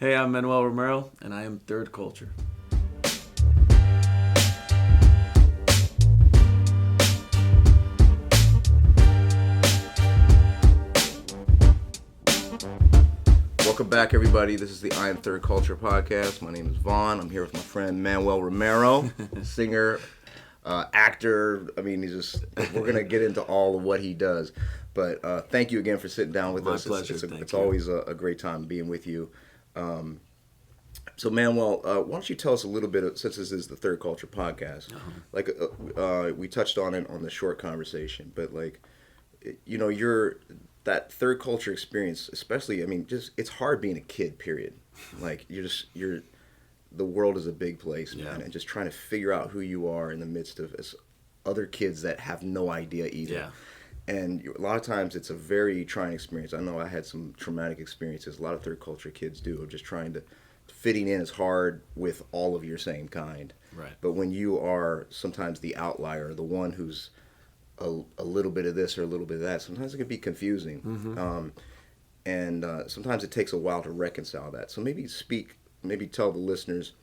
Hey, I'm Manuel Romero, and I am Third Culture. Welcome back, everybody. This is the I Am Third Culture podcast. My name is Vaughn. I'm here with my friend Manuel Romero, singer, actor. I mean, we're going to get into all of what he does. But thank you again for sitting down with us. My pleasure. It's always a great time being with you. So, Manuel, why don't you tell us a little bit, since this is the Third Culture podcast, we touched on it on the short conversation, but that third culture experience, especially, I mean, it's hard being a kid, period. Like, the world is a big place, man, and just trying to figure out who you are in the midst of other kids that have no idea either. Yeah. And a lot of times it's a very trying experience. I know I had some traumatic experiences. A lot of third culture kids do, of just trying to fitting in is hard with all of your same kind. Right. But when you are sometimes the outlier, the one who's a little bit of this or a little bit of that, sometimes it can be confusing. Mm-hmm. Sometimes it takes a while to reconcile that. So maybe tell the listeners,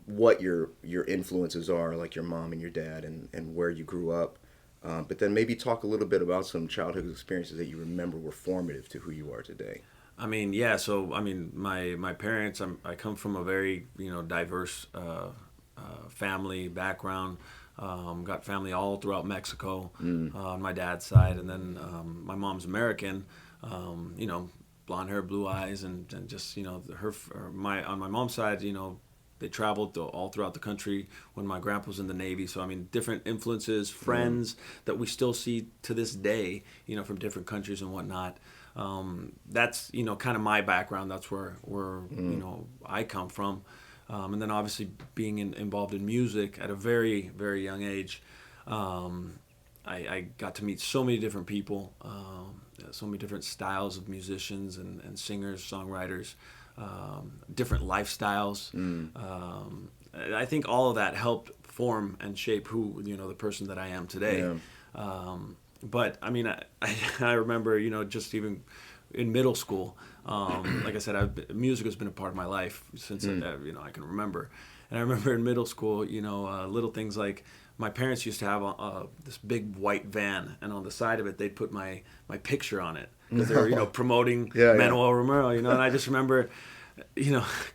what your influences are, like your mom and your dad, and where you grew up. But then maybe talk a little bit about some childhood experiences that you remember were formative to who you are today. I mean, yeah. So, I mean, my parents. I come from a very diverse family background. Got family all throughout Mexico on my dad's side, and then my mom's American. Blonde hair, blue eyes, and just on my mom's side, they traveled all throughout the country when my grandpa was in the Navy. So, I mean, different influences, friends that we still see to this day, from different countries and whatnot. That's, kind of my background. That's where I come from. And then obviously being involved in music at a very, very young age, I got to meet so many different people, so many different styles of musicians and singers, songwriters, different lifestyles. I think all of that helped form and shape who, the person that I am today. Yeah. But I mean, I remember, just even in middle school, like I said, music has been a part of my life since I can remember. And I remember in middle school, little things like my parents used to have this big white van, and on the side of it they'd put my picture on it because they were promoting Manuel Romero, and I just remember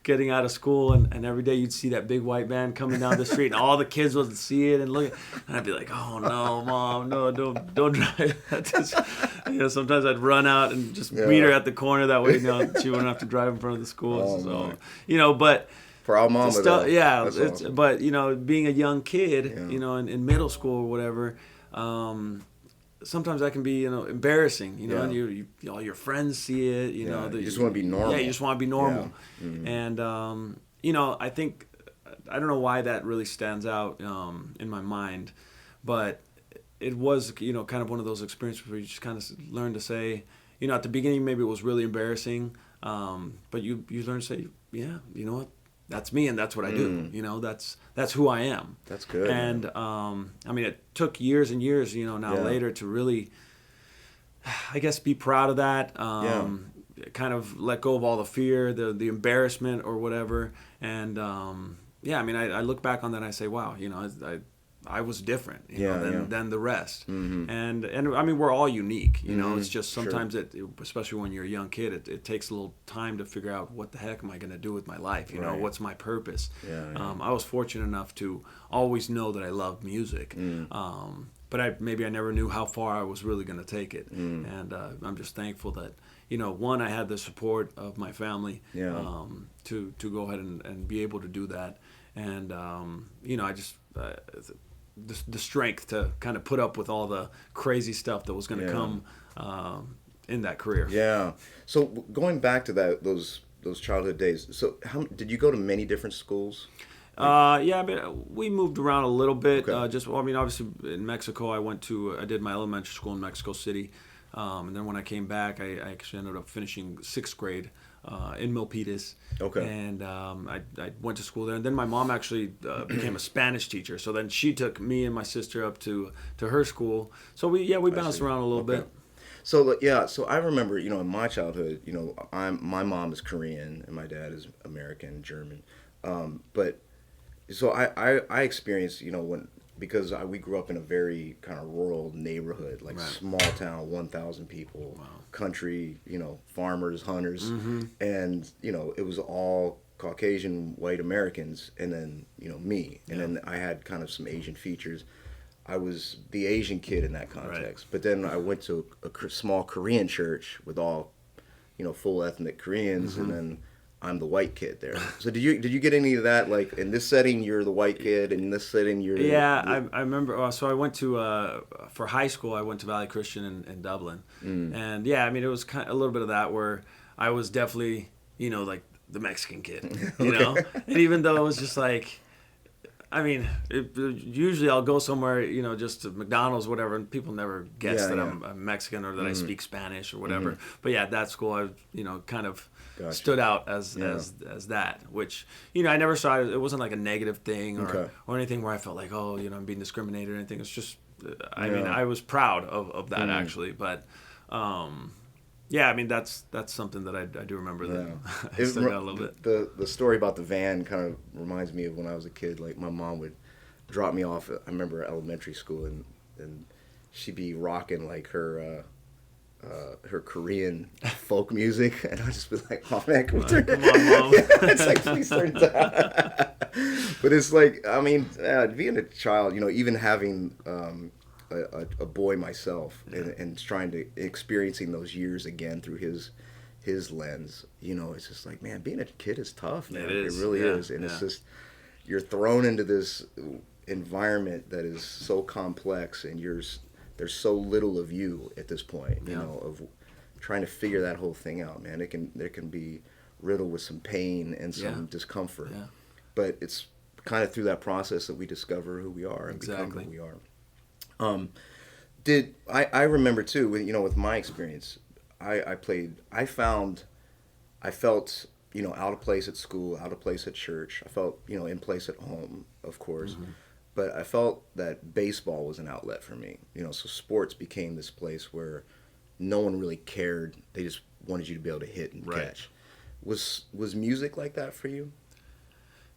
getting out of school and every day you'd see that big white van coming down the street and all the kids would see it and look, and I'd be like, oh no, Mom, no, don't drive that. Sometimes I'd run out and just meet her at the corner, that way she wouldn't have to drive in front of the school. But for our mom, awesome. But being a young kid, in middle school or whatever, sometimes that can be embarrassing, and you all your friends see it, you just want to be normal. Yeah, you just want to be normal. Yeah. Mm-hmm. And I think, I don't know why that really stands out in my mind, but it was kind of one of those experiences where you just kind of learn to say, at the beginning maybe it was really embarrassing, but you learn to say, yeah, you know what, that's me and that's what I do. That's who I am. That's good. And I mean, it took years and years, later to really, I guess, be proud of that. Kind of let go of all the fear, the embarrassment or whatever. And I mean, I look back on that and I say, wow, I was different, than the rest. Mm-hmm. And I mean, we're all unique, it's just sometimes especially when you're a young kid, it takes a little time to figure out what the heck am I going to do with my life? What's my purpose? I was fortunate enough to always know that I loved music. But I never knew how far I was really going to take it. And I'm just thankful that, one, I had the support of my family to go ahead and be able to do that. And, I just, the strength to kind of put up with all the crazy stuff that was going to come in that career. Yeah. So going back to those childhood days, so how did you go to many different schools? We moved around a little bit. Okay. Obviously in Mexico, I did my elementary school in Mexico City. And then when I came back, I actually ended up finishing 6th grade in Milpitas. Okay. And I went to school there. And then my mom actually became a Spanish teacher. So then she took me and my sister up to her school. So we bounced around a little bit. So like, yeah, so I remember, in my childhood, my mom is Korean and my dad is American, German. But so I experienced, when because we grew up in a very kind of rural neighborhood, like Right. small town, 1,000 people, country, farmers, hunters, and it was all Caucasian white Americans, and then me, and Yeah. then I had kind of some Asian features. I was the Asian kid in that Right. context. But then I went to a small Korean church with all, full ethnic Koreans, and then I'm the white kid there. So did you get any of that? Like in this setting, you're the white kid, and in this setting, you're Yeah, the I remember. So I went to for high school. I went to Valley Christian in Dublin, and yeah, I mean it was kind of a little bit of that where I was definitely like the Mexican kid, and even though it was just like, I mean, usually I'll go somewhere, just to McDonald's, whatever, and people never guess Yeah, that yeah. I'm Mexican or that I speak Spanish or whatever. But yeah, at that school, I, kind of Gotcha. stood out as Yeah. as that, which, I never saw it. It wasn't like a negative thing Okay. or anything where I felt like, oh, I'm being discriminated or anything. It's just, I Yeah. mean, I was proud of that actually, but. Yeah, I mean that's something that I do remember that Yeah. I stuck out a little bit. The story about the van kind of reminds me of when I was a kid. Like my mom would drop me off at, I remember, elementary school, and she'd be rocking like her Korean folk music, and I'd just be like, "Oh man, can we turn Come on, Mom. Yeah, it's like, please turn it down." But it's like, I mean, being a child, even having a boy myself, and trying to experiencing those years again through his lens, it's just like, man, being a kid is tough, man. It is. It really Yeah, is, and yeah. it's just you're thrown into this environment that is so complex, and there's so little of you at this point, Yeah. of trying to figure that whole thing out, man. There can be riddled with some pain and some Yeah. discomfort, Yeah. but it's kind of through that process that we discover who we are and Exactly. become who we are. I remember too, with my experience, I felt, out of place at school, out of place at church. I felt, in place at home, of course. But I felt that baseball was an outlet for me. So sports became this place where no one really cared. They just wanted you to be able to hit and Right. catch. Was music like that for you?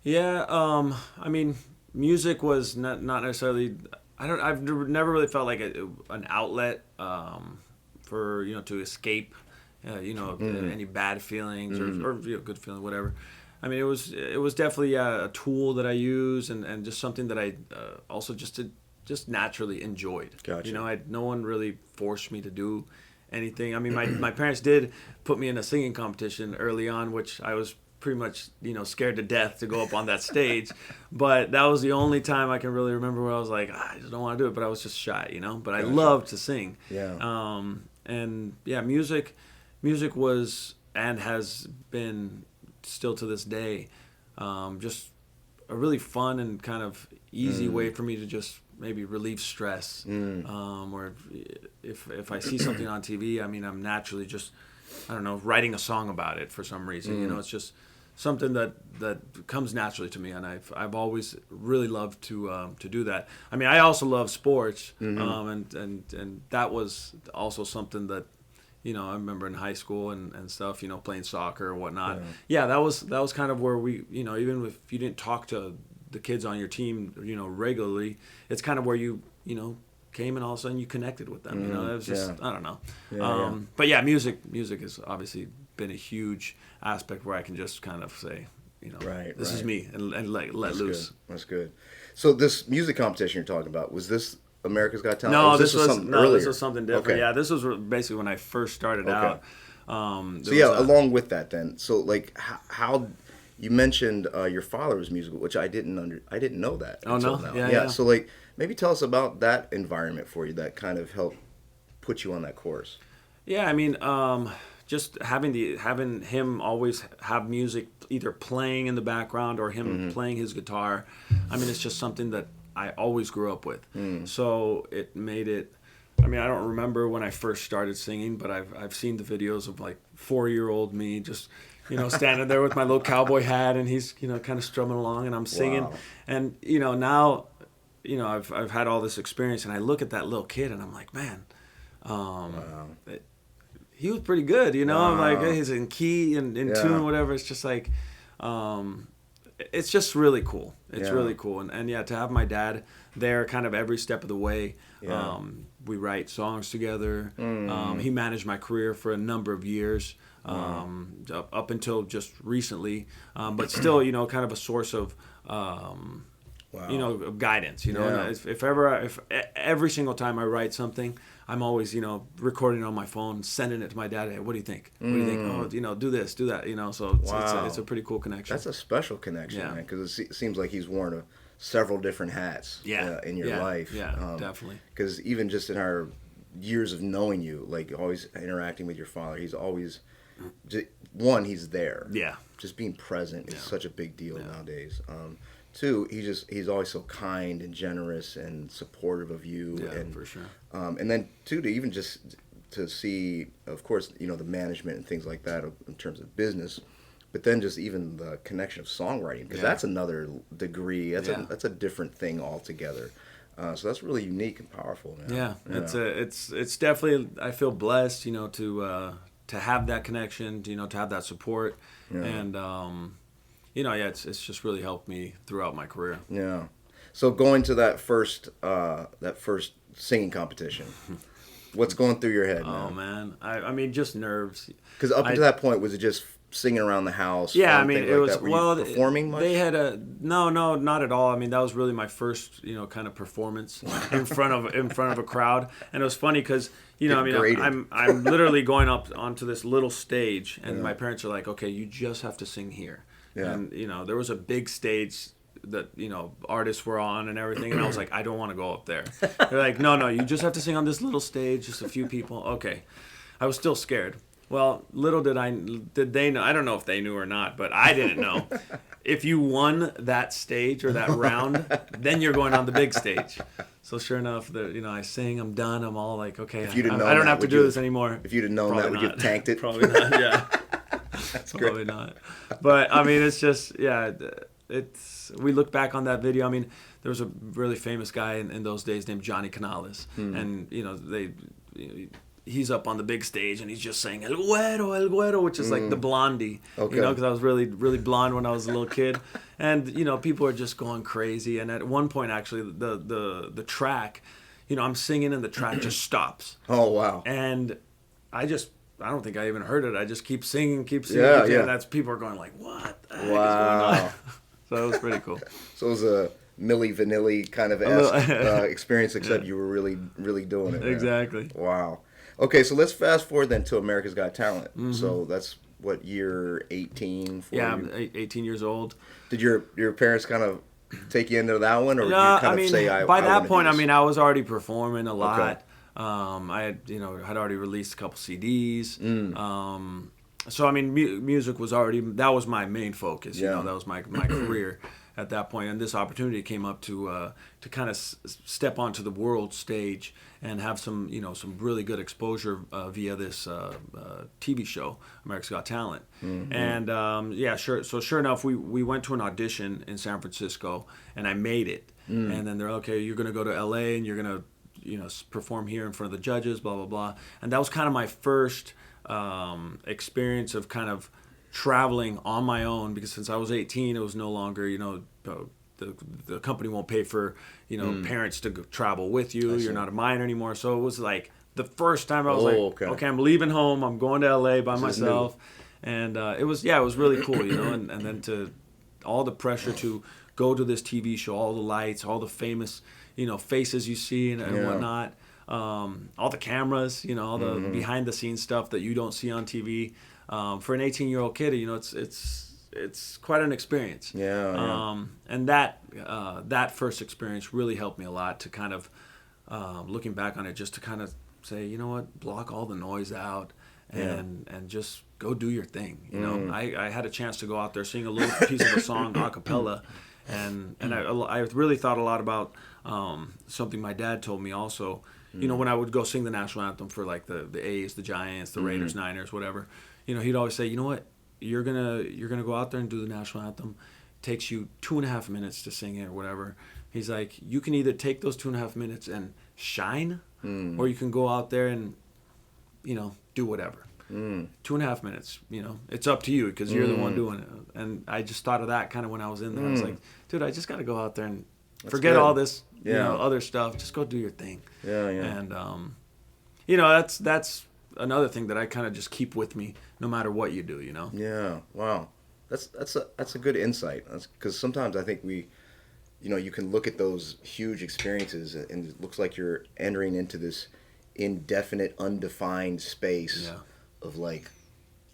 Yeah, I mean, music was not necessarily. I've never really felt like an outlet for to escape, any bad feelings or good feeling, whatever. I mean, it was definitely a tool that I use and just something that I also just naturally enjoyed. Gotcha. No one really forced me to do anything. I mean, my parents did put me in a singing competition early on, which I was pretty much scared to death to go up on that stage, but that was the only time I can really remember where I was like, I just don't want to do it, but I was just shy, but I Gotcha. loved to sing. Yeah. And yeah, music was and has been still to this day just a really fun and kind of easy way for me to just maybe relieve stress. Or if I see something on TV, I mean, I'm naturally just, I don't know, writing a song about it for some reason. It's just something that comes naturally to me, and I've always really loved to do that. I mean, I also love sports, and that was also something that I remember in high school and stuff, playing soccer or whatnot. Yeah, that was kind of where we, even if you didn't talk to the kids on your team, regularly, it's kind of where you came and all of a sudden you connected with them. It was just, I don't know. Yeah. But yeah, music has obviously been a huge aspect where I can just kind of say, this is me and let That's loose. good. That's good. So this music competition you're talking about, was this America's Got Talent? No, Or this was something earlier? this was something different. Okay. Yeah, this was basically when I first started out. So yeah, along with that, then, so like how you mentioned your father was musical, which I didn't know that. Oh, until no? now. Yeah. So like maybe tell us about that environment for you that kind of helped put you on that course. Yeah, I mean, just having him always have music either playing in the background or him playing his guitar. I mean, it's just something that I always grew up with. So it made it. I mean, I don't remember when I first started singing, but I've seen the videos of like 4-year-old me just standing there with my little cowboy hat, and he's kind of strumming along, and I'm singing, Wow. and now I've had all this experience, and I look at that little kid, and I'm like, man, Wow. He was pretty good, you know. Like Wow. he's in key and in Yeah. tune, whatever. It's just like, it's just really cool. It's Yeah. really cool, and yeah, to have my dad there, kind of every step of the way. Yeah. We write songs together. Mm. He managed my career for a number of years, Wow. up until just recently. But still, you know, kind of a source of. You Wow. know, of guidance. You know, Yeah. and if ever, if every single time I write something, I'm always, you know, recording it on my phone, sending it to my dad. Hey, what do you think? What do you think? Oh, you know, do this, do that. You know, so Wow. it's a pretty cool connection. That's a special connection, Yeah. man, because it seems like he's worn several different hats Yeah. in your Yeah. life. Yeah, definitely. Because even just in our years of knowing you, like always interacting with your father, he's always, one, he's there. Yeah. Just being present is Yeah. such a big deal Yeah. nowadays. Two, he's always so kind and generous and supportive of you. Yeah, And for sure. and then two, to even just to see, of course, you know, the management and things like that in terms of business, but then just even the connection of songwriting, because Yeah. that's another degree. Yeah. That's a different thing altogether. So that's really unique and powerful, man. Yeah, Yeah. it's definitely. I feel blessed, you know, to have that connection, you know, to have that support, Yeah. and you know, yeah, it's just really helped me throughout my career. Yeah. So going to that first singing competition, what's going through your head, Oh man? man, I mean, just nerves. Because up I until that point, was it just singing around the house? Yeah, I fun mean, things it like was that? Were well. you performing much? They had a no, not at all. I mean, that was really my first, you know, kind of performance in front of a crowd, and it was funny because you know, I Getting mean, graded. I'm literally going up onto this little stage, and Yeah. my parents are like, okay, you just have to sing here, Yeah. and you know, there was a big stage that you know artists were on and everything, and I was like, I don't want to go up there. They're like, no, you just have to sing on this little stage, just a few people. Okay, I was still scared. Well, little did they know. I don't know if they knew or not, but I didn't know. If you won that stage or that round, then you're going on the big stage. So sure enough, you know, I sing, I'm done, I'm all like, okay, If you'd have I known don't that, have to would do you this have- anymore. If you'd have known Probably that, would you not. have tanked it? Probably not. Yeah, That's probably great. not. But I mean, it's just yeah. It's we look back on that video. I mean, there was a really famous guy in those days named Johnny Canales, and you know he's up on the big stage and he's just saying El Güero, which is like the blondie, Okay. you know, because I was really blonde when I was a little kid, and you know people are just going crazy. And at one point, actually, the track, you know, I'm singing and the track just stops, Oh, wow. and I don't think I even heard it. I just keep singing, Yeah, and yeah. that's people are going like, what the heck is going Wow. on? So it was pretty cool. So it was a Milli Vanilli kind of little- experience, except you were really doing it, man. Exactly. Wow. Okay, so let's fast forward then to America's Got Talent. So that's what, year 18 for Yeah, you? I'm 18 years old. Did your parents kind of take you into that one, or did you Yeah, kind I mean, of say, by I that wanna do point, I this"? mean, I was already performing a lot. Okay. I had, you know, had already released a couple CDs. Mm. So I mean, music was already, that was my main focus. You Yeah. know, that was my career at that point. And this opportunity came up to kind of step onto the world stage and have some, you know, some really good exposure via this TV show, America's Got Talent. Mm-hmm. And yeah, sure. So sure enough, we went to an audition in San Francisco, and I made it. And then they're okay. You're gonna go to LA and you're gonna, you know, perform here in front of the judges, blah blah blah. And that was kind of my first experience of kind of traveling on my own, because since I was 18, it was no longer, you know, the company won't pay for, you know, parents to travel with you. see. You're not a minor anymore. So it was like the first time I was Oh, like, okay. I'm leaving home. I'm going to LA by is myself. And it was really cool, you know, and then to all the pressure to go to this TV show, all the lights, all the famous, you know, faces you see and Yeah. whatnot. All the cameras, you know, all the behind the scenes stuff that you don't see on TV. For an 18-year-old kid, you know, it's quite an experience. Yeah. And that first experience really helped me a lot to kind of, looking back on it, just to kind of say, you know what, block all the noise out and just go do your thing. You know, I had a chance to go out there, sing a little piece of a song a cappella, and I really thought a lot about something my dad told me also. You know, when I would go sing the national anthem for like the A's, the Giants, the Raiders, Niners, whatever, you know, he'd always say, you know what, you're gonna go out there and do the national anthem. Takes you 2.5 minutes to sing it or whatever. He's like, you can either take those 2.5 minutes and shine, or you can go out there and, do whatever. 2.5 minutes, it's up to you because you're the one doing it. And I just thought of that kind of when I was in there. I was like, dude, I just got to go out there and forget all this, other stuff. Just go do your thing. Yeah. And, that's another thing that I kind of just keep with me no matter what you do, Yeah. Wow. That's a good insight. Because sometimes I think you can look at those huge experiences and it looks like you're entering into this indefinite, undefined space of like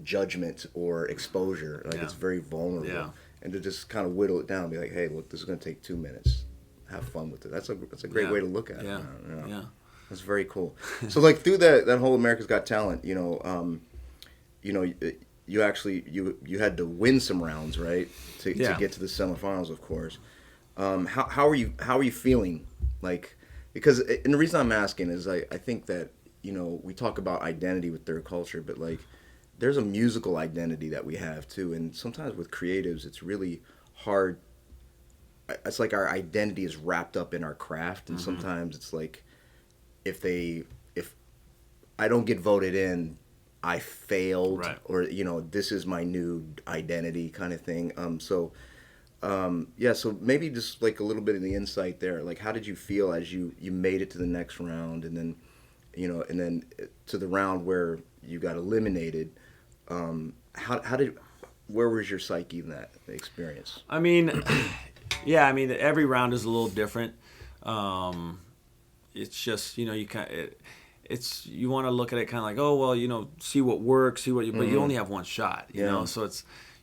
judgment or exposure. Like it's very vulnerable. Yeah. And to just kind of whittle it down and be like, hey, look, this is going to take 2 minutes. Have fun with it. That's a great way to look at it. Yeah. That's very cool. So like through that whole America's Got Talent, you actually you had to win some rounds, right? To get to the semifinals, of course. How are you feeling? Like, because and the reason I'm asking is I think that we talk about identity with third culture, but like there's a musical identity that we have too, and sometimes with creatives it's really hard. It's like our identity is wrapped up in our craft, and sometimes it's like if I don't get voted in, I failed, right. or this is my new identity kind of thing. So maybe just like a little bit of the insight there. Like, how did you feel as you made it to the next round, and then to the round where you got eliminated? Where was your psyche in that experience? I mean, every round is a little different. It's just, you want to look at it kind of like, oh, well, see what works, but you only have one shot, you know? So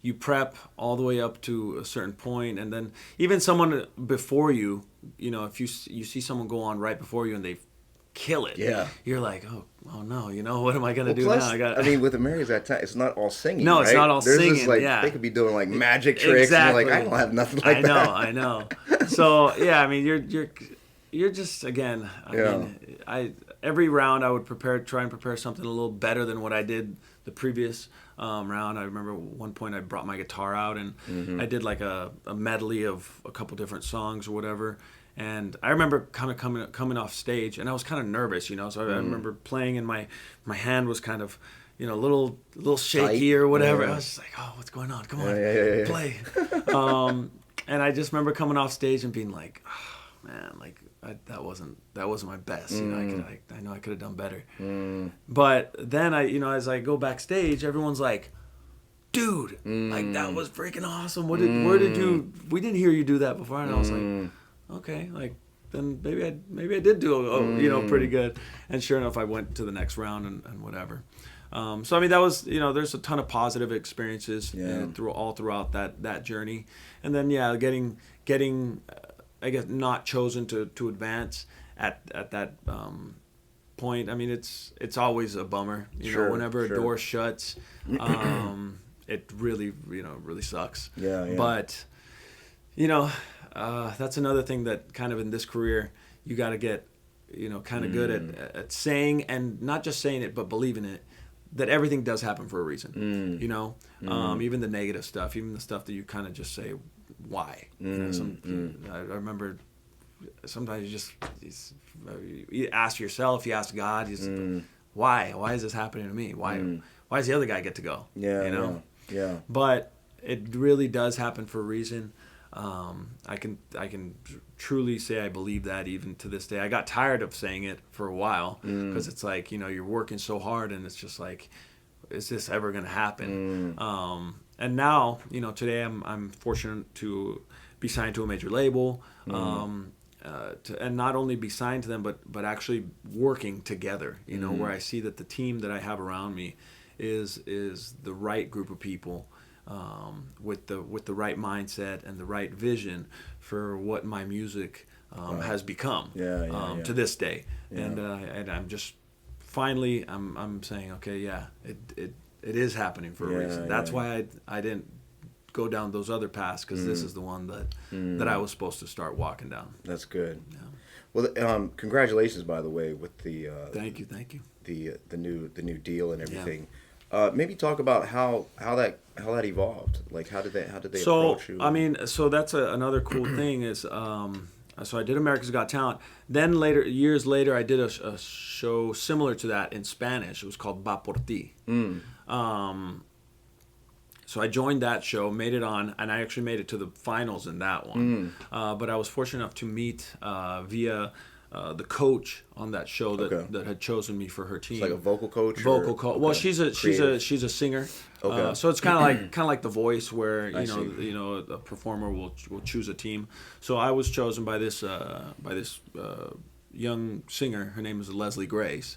you prep all the way up to a certain point, and then even someone before you, if you see someone go on right before you and they kill it, you're like, oh no, what am I gonna do now? I mean, with America's Got Talent, it's not all singing. No, right? it's not all singing. This, like, they could be doing like magic tricks, exactly. And you're like, I don't have nothing like that. I know. So you're just again. Every round I would try and prepare something a little better than what I did the previous round. I remember one point I brought my guitar out and I did like a medley of a couple different songs or whatever. And I remember kind of coming off stage, and I was kind of nervous, So I remember playing, and my hand was kind of, a little shaky or whatever. I was just like, oh, what's going on? Come on, play. And I just remember coming off stage and being like, oh, man, like that wasn't my best. I know I could have done better. But then as I go backstage, everyone's like, dude, like that was freaking awesome. We didn't hear you do that before. And I was like, okay, like then maybe I did do pretty good. And sure enough, I went to the next round and whatever. So that was there's a ton of positive experiences throughout that journey. And then getting I guess not chosen to advance at that point. It's always a bummer. Whenever a door shuts, it really really sucks. But that's another thing that kind of in this career you got to get kind of good at saying, and not just saying it but believing it, that everything does happen for a reason. Even the negative stuff, even the stuff that you kind of just say, why? I remember sometimes you ask yourself, you ask God, why is this happening to me? Why does the other guy get to go? But it really does happen for a reason. I can truly say I believe that even to this day. I got tired of saying it for a while because it's like, you're working so hard and it's just like, is this ever going to happen? And now, today I'm fortunate to be signed to a major label, and not only be signed to them, but actually working together, where I see that the team that I have around me is the right group of people. With the right mindset and the right vision for what my music has become to this day, and I'm just finally I'm saying, okay, it is happening for a reason. That's why I didn't go down those other paths, because this is the one that I was supposed to start walking down. That's good. Well, congratulations, by the way, with the thank you the new deal and everything. Maybe talk about how that evolved. Like how did they approach you? So that's another cool thing is So I did America's Got Talent. Then later, years later, I did a show similar to that in Spanish. It was called Va Por Ti. So I joined that show, made it on, and I actually made it to the finals in that one. But I was fortunate enough to meet via the coach on that show that had chosen me for her team. It's like a vocal coach. Vocal coach. Okay. Well, she's a singer. Okay. So it's kind of like The Voice, where you know a performer will choose a team. So I was chosen by this young singer. Her name is Leslie Grace,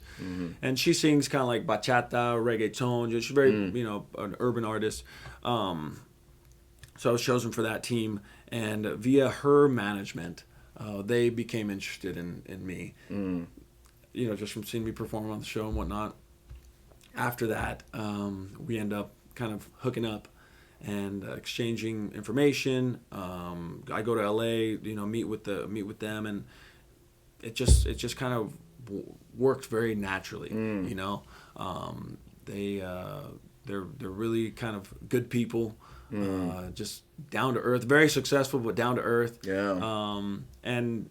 and she sings kind of like bachata, reggaeton. She's very an urban artist. So I was chosen for that team, and via her management, they became interested in me. Just from seeing me perform on the show and whatnot. After that, we end up kind of hooking up and exchanging information. I go to LA, meet with them, and it just kind of worked very naturally. They're really kind of good people, just down to earth, very successful but down to earth. Yeah. And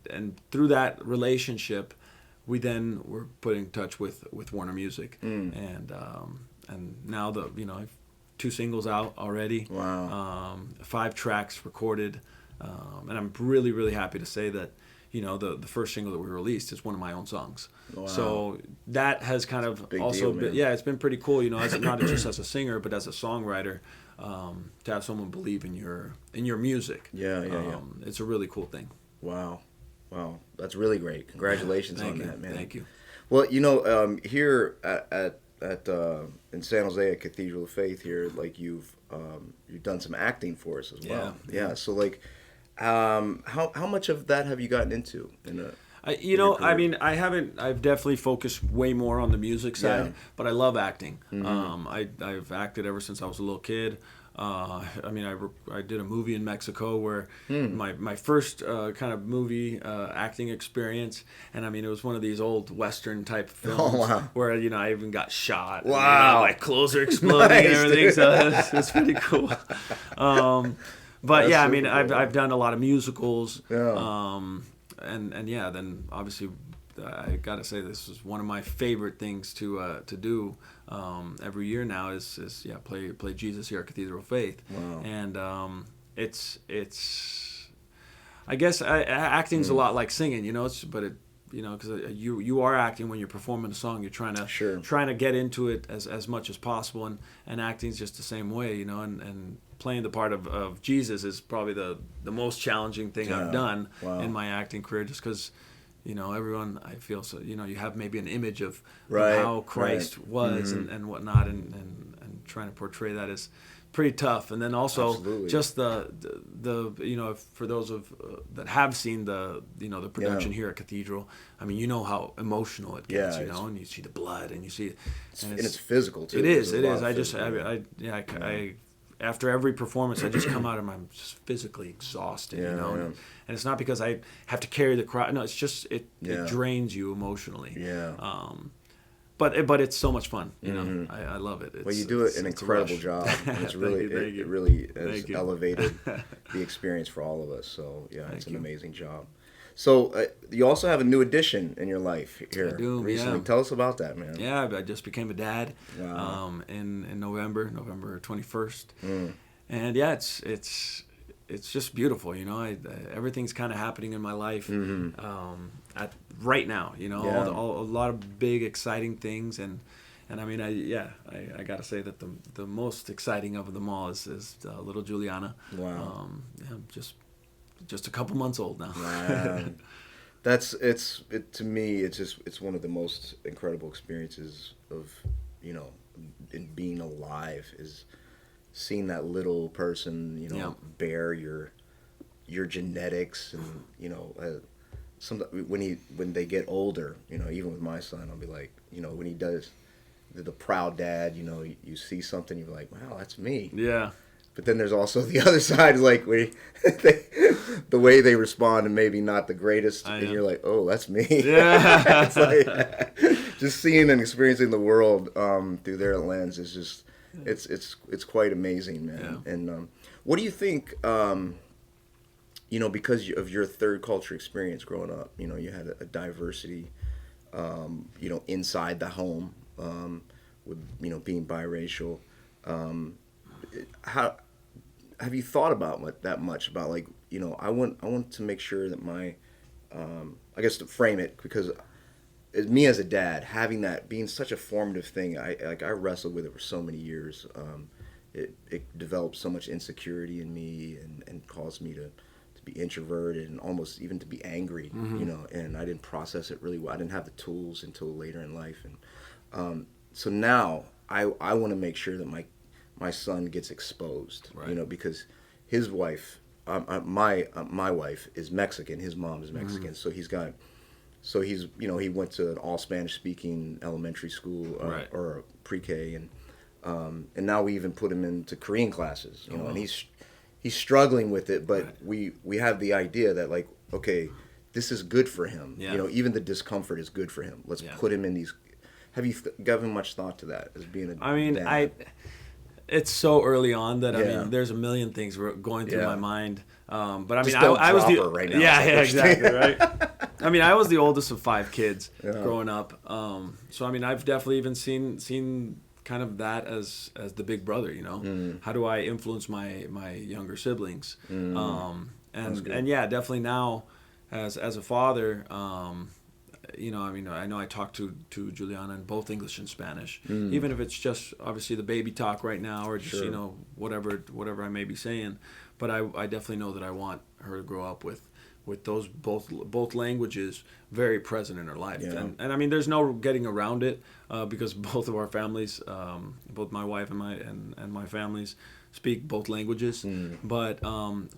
through that relationship, we then were put in touch with Warner Music, and now I have 2 singles out already. Wow. 5 tracks recorded, and I'm really, really happy to say that the first single that we released is one of my own songs. Wow. So that has kind of also been, it's been pretty cool, as not just as a singer but as a songwriter, to have someone believe in your music. Yeah. It's a really cool thing. Wow, that's really great. Congratulations on that, man. Thank you. Well, here at in San Jose at Cathedral of Faith here, like you've done some acting for us as well. Yeah. So like, how much of that have you gotten into? I've definitely focused way more on the music side, but I love acting. I've acted ever since I was a little kid. I did a movie in Mexico where my first kind of movie acting experience, and it was one of these old Western type films where I even got shot. Wow, my clothes are exploding and everything. Dude. So it's pretty cool. But yeah, I've done a lot of musicals. Yeah. Then obviously I gotta say this is one of my favorite things to do every year now is play Jesus here at Cathedral of Faith. Wow. And it's I guess acting's a lot like singing, because you are acting when you're performing a song. You're trying to get into it as much as possible, and acting's just the same way, and playing the part of Jesus is probably the most challenging thing I've done in my acting career, just because everyone, I feel so, you have maybe an image of how Christ was and whatnot, and trying to portray that is pretty tough. And then also just the for those that have seen the production here at Cathedral, how emotional it gets, and you see the blood and you see, and it's physical too. It is. After every performance, I just come out and I'm just physically exhausted, and it's not because I have to carry the crowd. No, it's just it drains you emotionally. Yeah. But it's so much fun, I love it. You do an incredible job. It's really it really has elevated the experience for all of us. So it's an amazing job. So you also have a new addition in your life here. I do, recently. Tell us about that, man. Yeah, I just became a dad in November 21st. And it's just beautiful, everything's kind of happening in my life right now, a lot of big exciting things, and I gotta say that the most exciting of them all is little Juliana. Wow. Just a couple months old now. Wow. To me it's one of the most incredible experiences of in being alive, is seeing that little person bear your genetics, and when they get older, even with my son, I'll be like, when he does the proud dad, you see something, you're like, wow, that's me. Yeah. But then there's also the other side, like the way they respond, and maybe not the greatest, and you're like, oh, that's me. Yeah. It's like, just seeing and experiencing the world through their lens is just, it's quite amazing, man. Yeah. And what do you think? because of your third culture experience growing up, you had a diversity, inside the home, with, being biracial. How have you thought about that much about, like, I want to make sure that my, I guess to frame it, because as me as a dad, having that being such a formative thing, I wrestled with it for so many years. It developed so much insecurity in me, and caused me to be introverted and almost even to be angry, and I didn't process it really well. I didn't have the tools until later in life, and so now I want to make sure that my son gets exposed, right. Because his wife, my wife is Mexican, his mom is Mexican, so he's he went to an all Spanish speaking elementary school, right. or pre-K, and now we even put him into Korean classes, Oh, wow. and he's struggling with it, but right. we have the idea that, like, okay, this is good for him. Yeah. Even the discomfort is good for him. Let's Yeah. put him in these. Have you given much thought to that as being a I mean, dad? it's so early on that, I Yeah. mean, there's a million things going through Yeah. my mind. But I Just mean, don't I was drop the her right now. yeah, It's like yeah, we're exactly, staying- right. I mean, I was the oldest of 5 kids Yeah. growing up. So I mean, I've definitely even seen kind of that as the big brother. How do I influence my younger siblings? And yeah, definitely now as a father. I mean, I know I talk to Juliana in both English and Spanish, even if it's just obviously the baby talk right now, or just Sure. whatever I may be saying. But I definitely know that I want her to grow up with those both languages very present in her life. Yeah. And I mean, there's no getting around it, because both of our families, both my wife and my families, speak both languages. But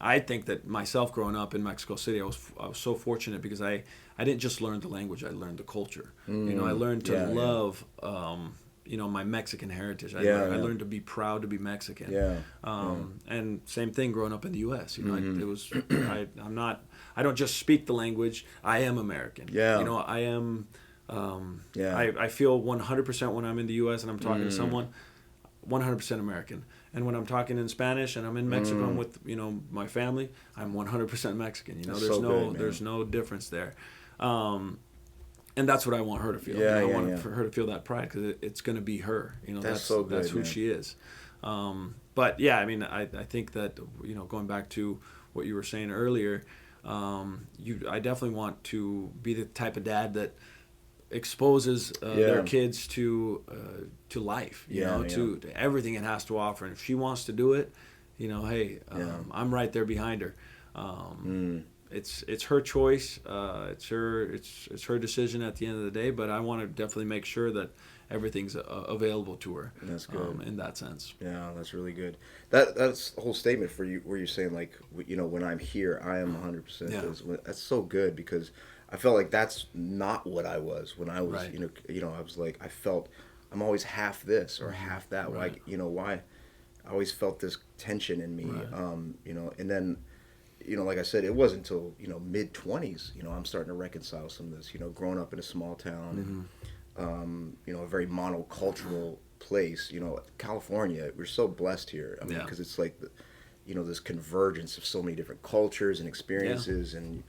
I think that myself growing up in Mexico City, I was so fortunate because I didn't just learn the language, I learned the culture. I learned to love my Mexican heritage. I learned to be proud to be Mexican. Yeah. And same thing growing up in the U.S. I don't just speak the language. I am American. Yeah. I am. Yeah. I feel 100% when I'm in the U.S. and I'm talking to someone, 100% American. And when I'm talking in Spanish and I'm in Mexico and with my family, I'm 100% Mexican. That's there's so good, man. there's no difference there. And that's what I want her to feel. Yeah, I yeah, want yeah. for her to feel that pride, because it's going to be her. That's so good, That's who man. she is. But yeah, I mean, I think that going back to what you were saying earlier, I definitely want to be the type of dad that exposes their kids to life. To everything it has to offer. And if she wants to do it, hey, I'm right there behind her. It's her choice. It's her decision at the end of the day. But I want to definitely make sure that everything's available to her. That's good. In that sense. Yeah, that's really good. That's the whole statement for you, where you're saying, like, when I'm here, I am 100%. Yeah. That's so good, because I felt like that's not what I was when I was. Right. I was like, I felt I'm always half this or half that. Right. Like, why? I always felt this tension in me. Right. And then. Like I said, it wasn't until mid 20s. I'm starting to reconcile some of this. Growing up in a small town, and a very monocultural place. California, we're so blessed here. I mean, because it's like this convergence of so many different cultures and experiences, and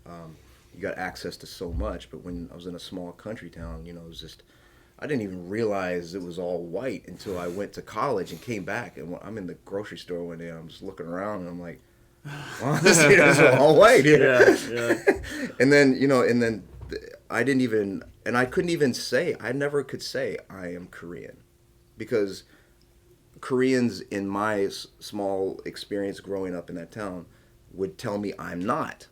you got access to so much. But when I was in a small country town, it was just, I didn't even realize it was all white until I went to college and came back. And I'm in the grocery store one day, and I'm just looking around, and I'm like, wow, this is all white here. Yeah. And then, I didn't even, and I couldn't even say, I never could say I am Korean, because Koreans in my small experience growing up in that town would tell me I'm not.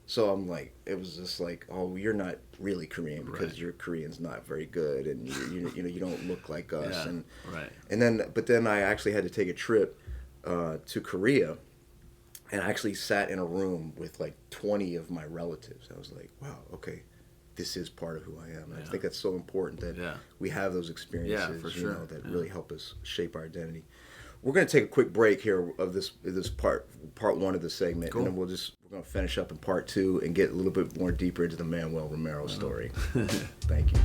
So I'm like, it was just like, oh, you're not really Korean because your Korean's not very good, and you don't look like us. But then I actually had to take a trip to Korea. And I actually sat in a room with like 20 of my relatives. I was like, wow, okay, this is part of who I am. And I think that's so important that we have those experiences, for sure. That really help us shape our identity. We're going to take a quick break here of this part one of the segment. Cool. And then we're going to finish up in part 2 and get a little bit more deeper into the Manuel Romero story. Thank you.